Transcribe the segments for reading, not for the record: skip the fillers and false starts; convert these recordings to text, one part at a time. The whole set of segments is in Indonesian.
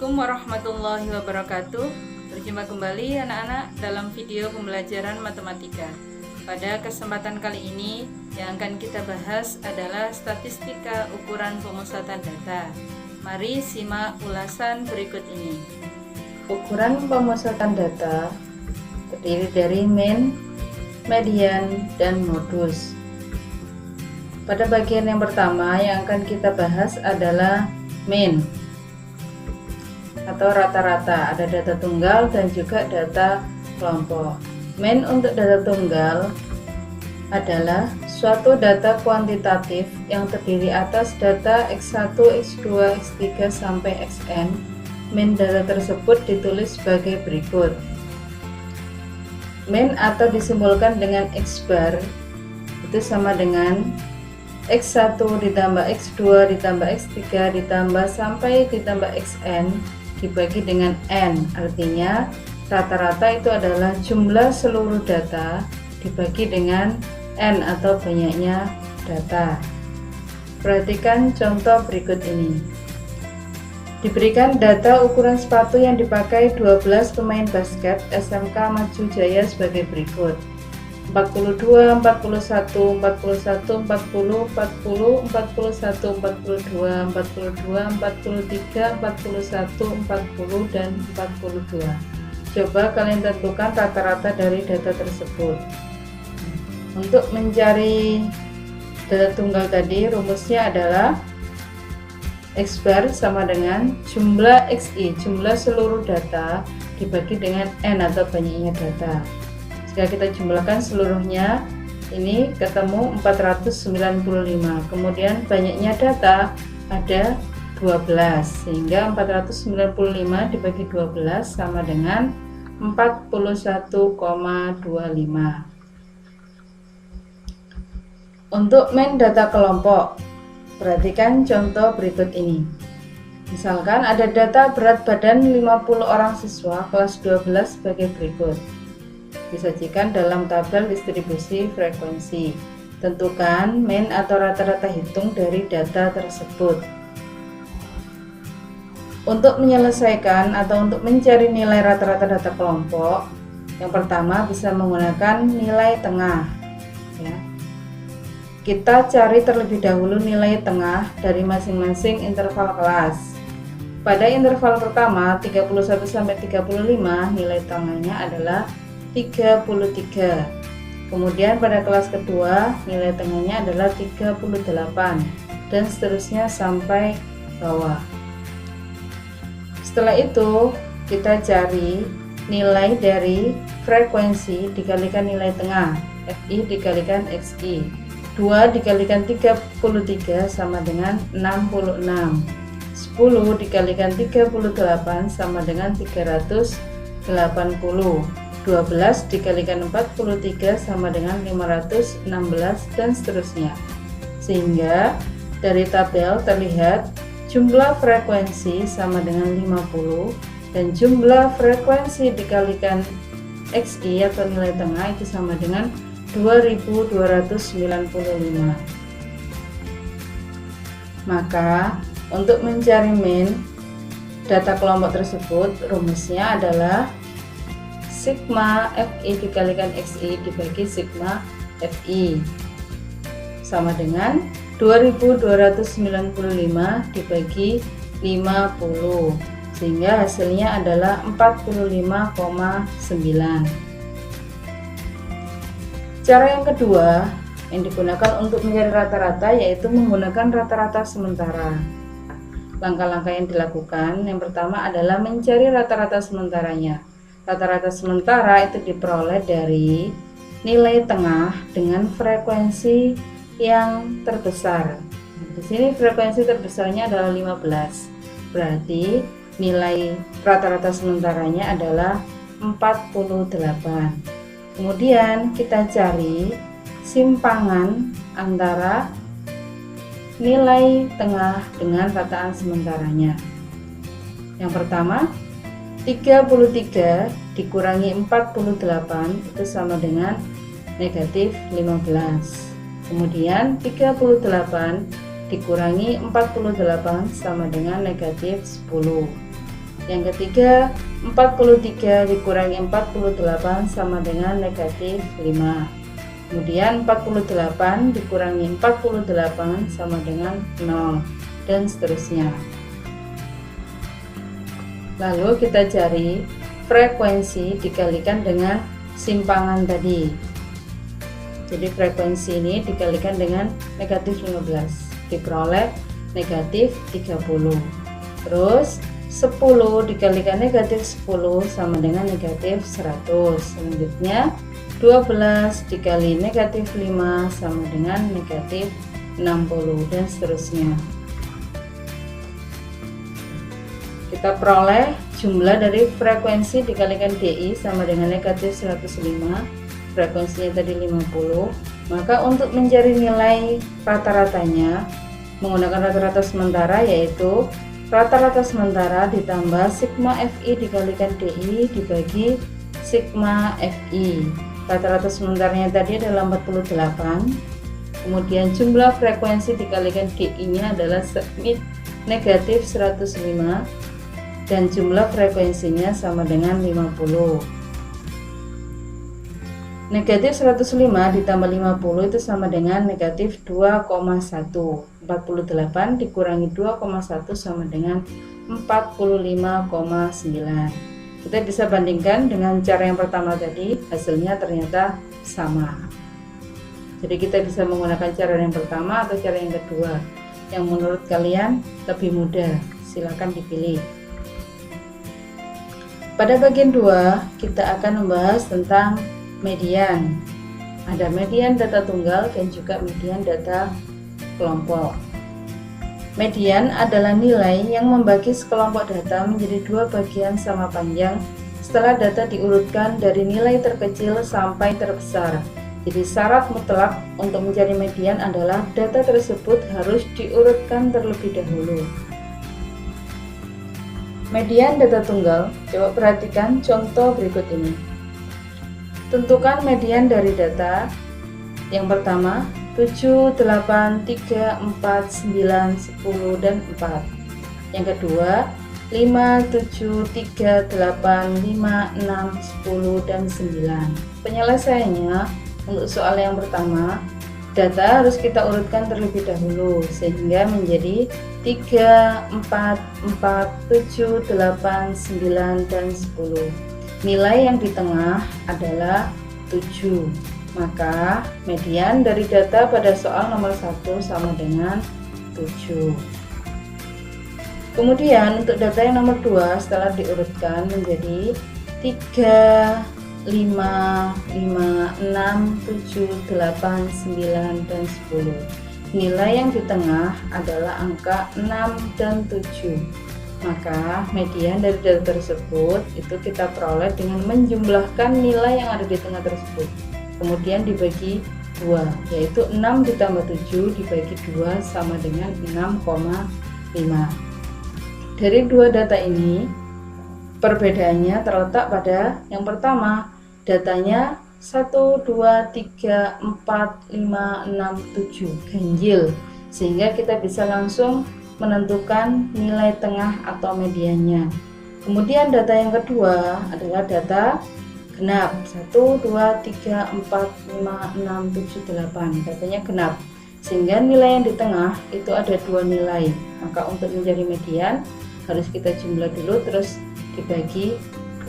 Assalamualaikum warahmatullahi wabarakatuh. Berjumpa kembali anak-anak dalam video pembelajaran matematika. Pada kesempatan kali ini yang akan kita bahas adalah statistika ukuran pemusatan data. Mari simak ulasan berikut ini. Ukuran pemusatan data terdiri dari mean, median, dan modus. Pada bagian yang pertama yang akan kita bahas adalah mean atau rata-rata. Ada data tunggal dan juga data kelompok. Mean untuk data tunggal adalah suatu data kuantitatif yang terdiri atas data X1, X2, X3 sampai Xn. Mean data tersebut ditulis sebagai berikut. Mean atau disimbolkan dengan X bar itu sama dengan X1 ditambah X2 ditambah X3 ditambah sampai ditambah Xn dibagi dengan N. Artinya rata-rata itu adalah jumlah seluruh data dibagi dengan N atau banyaknya data. Perhatikan contoh berikut ini. Diberikan data ukuran sepatu yang dipakai 12 pemain basket SMK Maju Jaya sebagai berikut. 42, 41, 41, 40, 40, 41, 42, 42, 43, 41, 40, dan 42. Coba kalian tentukan rata-rata dari data tersebut. Untuk mencari data tunggal tadi, rumusnya adalah X bar sama dengan jumlah XI, jumlah seluruh data dibagi dengan N atau banyaknya data. Jika kita jumlahkan seluruhnya, ini ketemu 495. Kemudian banyaknya data ada 12, sehingga 495 dibagi 12 sama dengan 41,25. Untuk main data kelompok, perhatikan contoh berikut ini. Misalkan ada data berat badan 50 orang siswa kelas 12 sebagai berikut. Disajikan dalam tabel distribusi frekuensi. Tentukan mean atau rata-rata hitung dari data tersebut. Untuk menyelesaikan atau untuk mencari nilai rata-rata data kelompok, yang pertama bisa menggunakan nilai tengah. Ya. Kita cari terlebih dahulu nilai tengah dari masing-masing interval kelas. Pada interval pertama 31 sampai 35, nilai tengahnya adalah 33. Kemudian pada kelas kedua nilai tengahnya adalah 38 dan seterusnya sampai bawah. Setelah itu kita cari nilai dari frekuensi dikalikan nilai tengah, Fi dikalikan Xi. 2 dikalikan 33 sama dengan 66. 10 dikalikan 38 sama dengan 380. 12 dikalikan 43 sama dengan 516 dan seterusnya. Sehingga dari tabel terlihat jumlah frekuensi sama dengan 50 dan jumlah frekuensi dikalikan Xi atau nilai tengah itu sama dengan 2295. Maka untuk mencari mean data kelompok tersebut, rumusnya adalah sigma Fi dikalikan Xi dibagi sigma Fi sama dengan 2295 dibagi 50, sehingga hasilnya adalah 45,9. Cara yang kedua yang digunakan untuk mencari rata-rata yaitu menggunakan rata-rata sementara. Langkah-langkah yang dilakukan yang pertama adalah mencari rata-rata sementaranya. Rata-rata sementara itu diperoleh dari nilai tengah dengan frekuensi yang terbesar. Di sini frekuensi terbesarnya adalah 15. Berarti nilai rata-rata sementaranya adalah 48. Kemudian kita cari simpangan antara nilai tengah dengan rataan sementaranya. Yang pertama, 33 dikurangi 48 itu sama dengan negatif 15. Kemudian 38 dikurangi 48 sama dengan negatif 10. Yang ketiga, 43 dikurangi 48 sama dengan negatif 5. Kemudian 48 dikurangi 48 sama dengan 0, dan seterusnya. Lalu kita cari frekuensi dikalikan dengan simpangan tadi. Jadi frekuensi ini dikalikan dengan negatif 15, diperoleh negatif 30. Terus 10 dikalikan negatif 10 sama dengan negatif 100. Selanjutnya 12 dikali negatif 5 sama dengan negatif 60, dan seterusnya. Kita peroleh jumlah dari frekuensi dikalikan DI sama dengan negatif 105. Frekuensinya tadi 50. Maka untuk mencari nilai rata-ratanya menggunakan rata-rata sementara, yaitu rata-rata sementara ditambah sigma FI dikalikan DI dibagi sigma FI. Rata-rata sementaranya tadi adalah 48. Kemudian jumlah frekuensi dikalikan DI nya adalah negatif 105, dan jumlah frekuensinya sama dengan 50. Negatif 105 ditambah 50 itu sama dengan negatif 2,1. 48 dikurangi 2,1 sama dengan 45,9. Kita bisa bandingkan dengan cara yang pertama tadi, hasilnya ternyata sama. Jadi kita bisa menggunakan cara yang pertama atau cara yang kedua. Yang menurut kalian lebih mudah, silakan dipilih. Pada bagian 2 kita akan membahas tentang median. Ada median data tunggal dan juga median data kelompok. Median adalah nilai yang membagi sekelompok data menjadi dua bagian sama panjang setelah data diurutkan dari nilai terkecil sampai terbesar. Jadi syarat mutlak untuk mencari median adalah data tersebut harus diurutkan terlebih dahulu. Median data tunggal, coba perhatikan contoh berikut ini. Tentukan median dari data. Yang pertama, 7, 8, 3, 4, 9, 10, dan 4. Yang kedua, 5, 7, 3, 8, 5, 6, 10, dan 9. Penyelesaiannya, untuk soal yang pertama, data harus kita urutkan terlebih dahulu sehingga menjadi 3, 4, 4, 7, 8, 9, dan 10. Nilai yang di tengah adalah 7. Maka median dari data pada soal nomor 1 sama dengan 7. Kemudian untuk data yang nomor 2 setelah diurutkan menjadi 3, 5, 5, 6, 7, 8, 9, dan 10. Nilai yang di tengah adalah angka 6 dan 7. Maka median dari data tersebut itu kita peroleh dengan menjumlahkan nilai yang ada di tengah tersebut. Kemudian dibagi 2, yaitu 6 ditambah 7 dibagi 2 sama dengan 6,5. Dari dua data ini, perbedaannya terletak pada yang pertama, datanya 1, 2, 3, 4, 5, 6, 7 ganjil, sehingga kita bisa langsung menentukan nilai tengah atau mediannya. Kemudian data yang kedua adalah data genap, 1, 2, 3, 4, 5, 6, 7, 8. Datanya genap, sehingga nilai yang di tengah itu ada dua nilai. Maka untuk mencari median harus kita jumlah dulu terus dibagi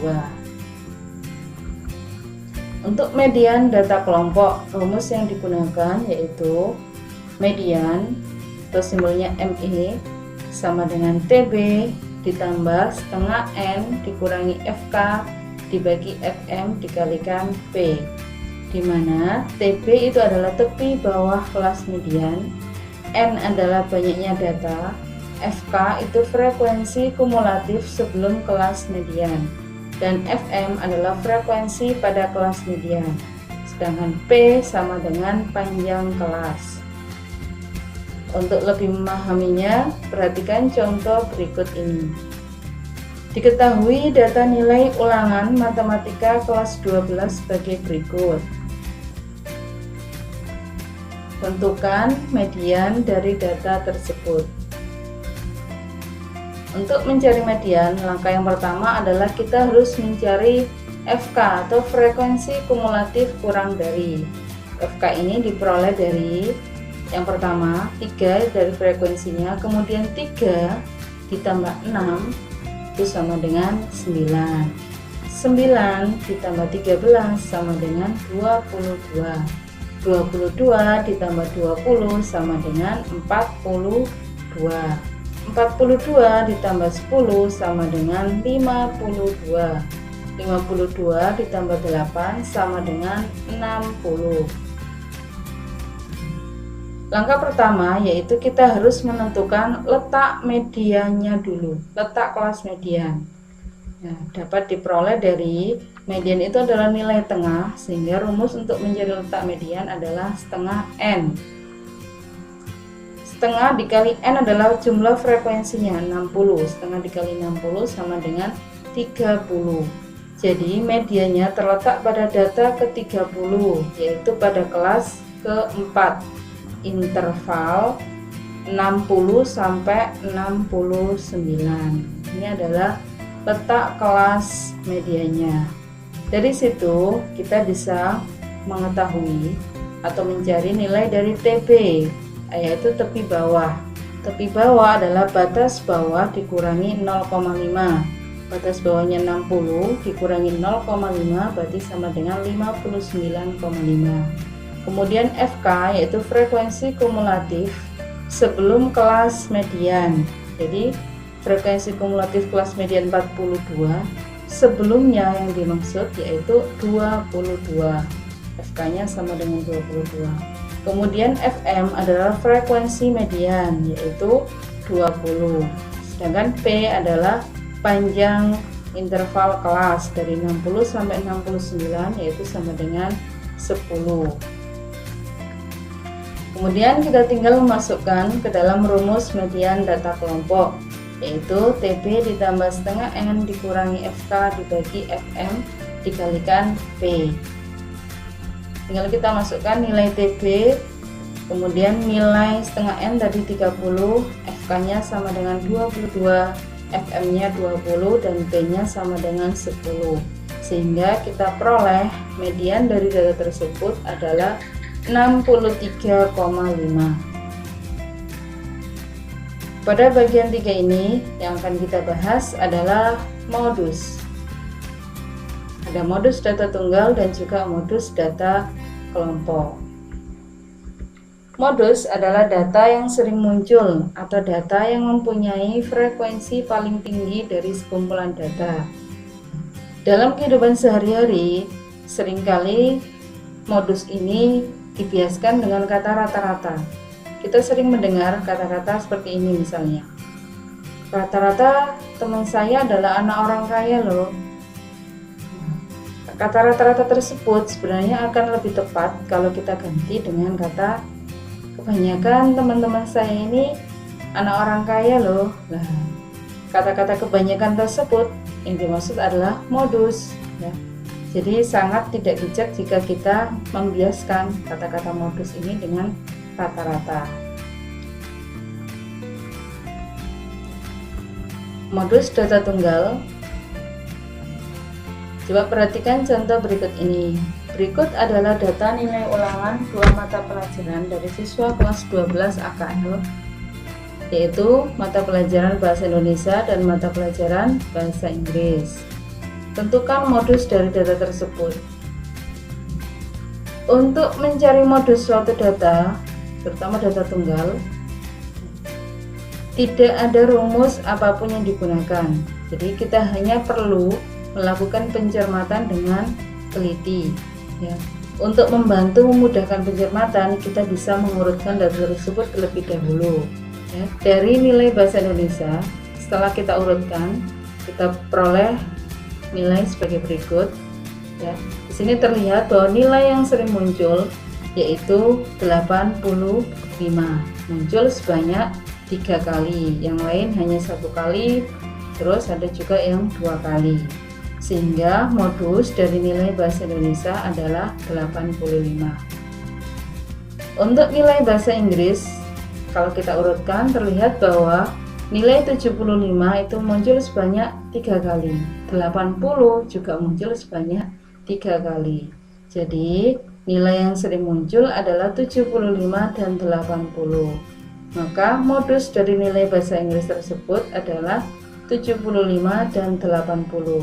2. Untuk median data kelompok, rumus yang digunakan yaitu median atau simbolnya ME sama dengan TB ditambah setengah N dikurangi FK dibagi FM dikalikan P, di mana TB itu adalah tepi bawah kelas median, N adalah banyaknya data, FK itu frekuensi kumulatif sebelum kelas median, dan FM adalah frekuensi pada kelas median, sedangkan P sama dengan panjang kelas. Untuk lebih memahaminya, perhatikan contoh berikut ini. Diketahui data nilai ulangan matematika kelas 12 sebagai berikut. Tentukan median dari data tersebut. Untuk mencari median, langkah yang pertama adalah kita harus mencari FK atau frekuensi kumulatif kurang dari. FK ini diperoleh dari yang pertama 3 dari frekuensinya, kemudian 3 ditambah 6 itu sama dengan 9. 9 ditambah 13 sama dengan 22. 22 ditambah 20 sama dengan 42. 42 ditambah 10 sama dengan 52. 52 ditambah 8 sama dengan 60. Langkah pertama yaitu kita harus menentukan letak mediannya dulu, letak kelas median. Nah, dapat diperoleh dari median itu adalah nilai tengah, sehingga rumus untuk mencari letak median adalah setengah N. Setengah dikali N adalah jumlah frekuensinya 60, setengah dikali 60 sama dengan 30. Jadi mediannya terletak pada data ke-30, yaitu pada kelas keempat, interval 60 sampai 69. Ini adalah letak kelas medianya. Dari situ kita bisa mengetahui atau mencari nilai dari TB, yaitu tepi bawah. Tepi bawah adalah batas bawah dikurangi 0,5. Batas bawahnya 60 dikurangi 0,5 berarti sama dengan 59,5. Kemudian FK yaitu frekuensi kumulatif sebelum kelas median. Jadi frekuensi kumulatif kelas median 42, sebelumnya yang dimaksud yaitu 22. FK-nya sama dengan 22. Kemudian FM adalah frekuensi median yaitu 20. Sedangkan P adalah panjang interval kelas dari 60 sampai 69 yaitu sama dengan 10. Kemudian kita tinggal memasukkan ke dalam rumus median data kelompok, yaitu TB ditambah setengah N dikurangi FK dibagi FM dikalikan P. Tinggal kita masukkan nilai TB, kemudian nilai setengah N tadi 30, FK-nya sama dengan 22, FM-nya 20, dan P-nya sama dengan 10. Sehingga kita peroleh median dari data tersebut adalah 63,5. Pada bagian 3 ini yang akan kita bahas adalah modus. Ada modus data tunggal dan juga modus data kelompok. Modus adalah data yang sering muncul atau data yang mempunyai frekuensi paling tinggi dari sekumpulan data. Dalam kehidupan sehari-hari, seringkali modus ini dibiaskan dengan kata rata-rata. Kita sering mendengar kata-kata seperti ini misalnya. Rata-rata teman saya adalah anak orang kaya loh. Kata rata-rata tersebut sebenarnya akan lebih tepat kalau kita ganti dengan kata kebanyakan teman-teman saya ini anak orang kaya loh. Nah, kata-kata kebanyakan tersebut yang dimaksud adalah modus, ya. Jadi sangat tidak bijak jika kita membiaskan kata-kata modus ini dengan rata-rata. Modus data tunggal. Coba perhatikan contoh berikut ini. Berikut adalah data nilai ulangan 2 mata pelajaran dari siswa kelas 12 AKL, yaitu mata pelajaran Bahasa Indonesia dan mata pelajaran Bahasa Inggris. Tentukan modus dari data tersebut. Untuk mencari modus suatu data, terutama data tunggal, tidak ada rumus apapun yang digunakan. Jadi kita hanya perlu melakukan pencermatan dengan teliti, ya. Untuk membantu memudahkan pencermatan, kita bisa mengurutkan data tersebut terlebih dahulu, ya. Dari nilai Bahasa Indonesia, setelah kita urutkan, kita peroleh nilai sebagai berikut, ya. Di sini terlihat bahwa nilai yang sering muncul yaitu 85, muncul sebanyak 3 kali, yang lain hanya 1 kali, terus ada juga yang 2 kali, sehingga modus dari nilai Bahasa Indonesia adalah 85. Untuk nilai Bahasa Inggris, kalau kita urutkan terlihat bahwa Nilai 75 itu muncul sebanyak 3 kali, 80 juga muncul sebanyak 3 kali. Jadi nilai yang sering muncul adalah 75 dan 80. Maka modus dari nilai bahasa Inggris tersebut adalah 75 dan 80.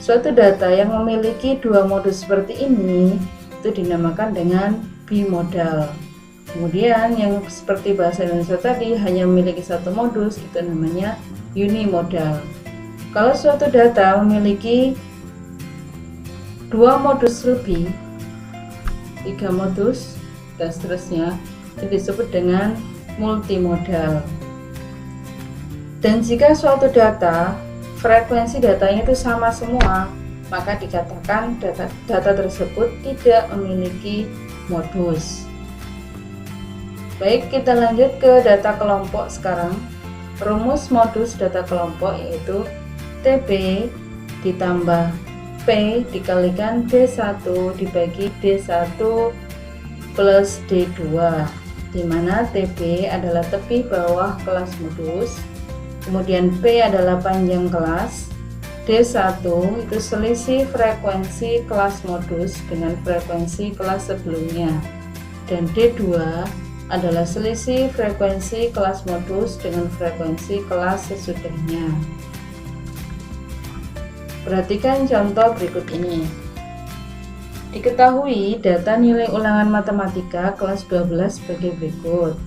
Suatu data yang memiliki dua modus seperti ini itu dinamakan dengan bimodal. Kemudian yang seperti bahasa Indonesia tadi hanya memiliki satu modus, itu namanya unimodal. Kalau suatu data memiliki dua modus lebih, 3 modus dan seterusnya, itu disebut dengan multimodal. Dan jika suatu data frekuensi datanya itu sama semua, maka dikatakan data tersebut tidak memiliki modus. Baik, kita lanjut ke data kelompok sekarang. Rumus modus data kelompok yaitu TB ditambah P dikalikan D1 dibagi D1 plus D2, di mana TB adalah tepi bawah kelas modus, kemudian P adalah panjang kelas, D1 itu selisih frekuensi kelas modus dengan frekuensi kelas sebelumnya, dan D2 adalah selisih frekuensi kelas modus dengan frekuensi kelas sesudahnya. Perhatikan contoh berikut ini. Diketahui data nilai ulangan matematika kelas 12 sebagai berikut.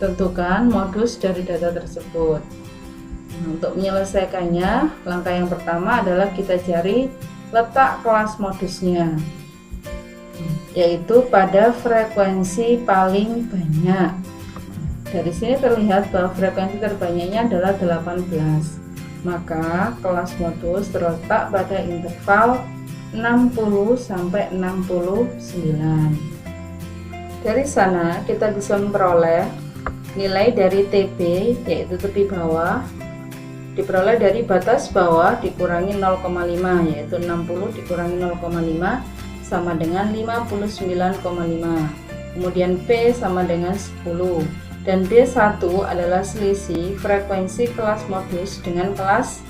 Tentukan modus dari data tersebut. Untuk menyelesaikannya, langkah yang pertama adalah kita cari letak kelas modusnya, yaitu pada frekuensi paling banyak. Dari sini terlihat bahwa frekuensi terbanyaknya adalah 18. Maka kelas modus terletak pada interval 60 sampai 69. Dari sana kita bisa memperoleh nilai dari TB, yaitu tepi bawah, diperoleh dari batas bawah dikurangi 0,5, yaitu 60 dikurangi 0,5 sama dengan 59,5. Kemudian P sama dengan 10, dan D1 adalah selisih frekuensi kelas modus dengan kelas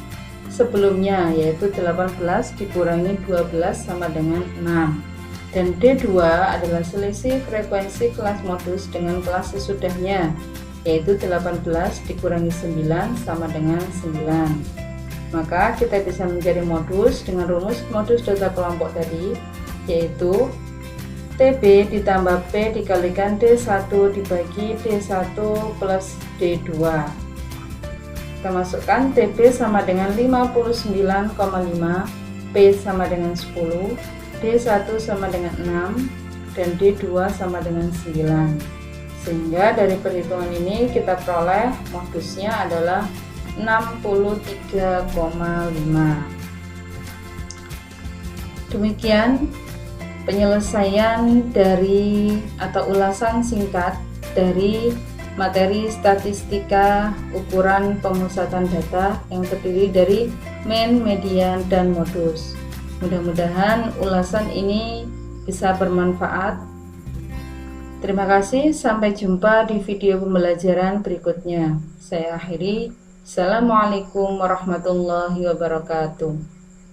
sebelumnya, yaitu 18 dikurangi 12 sama dengan 6, dan D2 adalah selisih frekuensi kelas modus dengan kelas sesudahnya, yaitu 18 dikurangi 9 sama dengan 9. Maka kita bisa mencari modus dengan rumus modus data kelompok tadi, yaitu TB ditambah P dikalikan D1 dibagi D1 plus D2. Kita masukkan TB sama dengan 59,5, P sama dengan 10, D1 sama dengan 6, dan D2 sama dengan 9. Sehingga dari perhitungan ini kita peroleh modusnya adalah 63,5. Demikian penyelesaian dari atau ulasan singkat dari materi statistika ukuran pemusatan data yang terdiri dari mean, median, dan modus. Mudah-mudahan ulasan ini bisa bermanfaat. Terima kasih, sampai jumpa di video pembelajaran berikutnya. Saya akhiri. Assalamualaikum warahmatullahi wabarakatuh.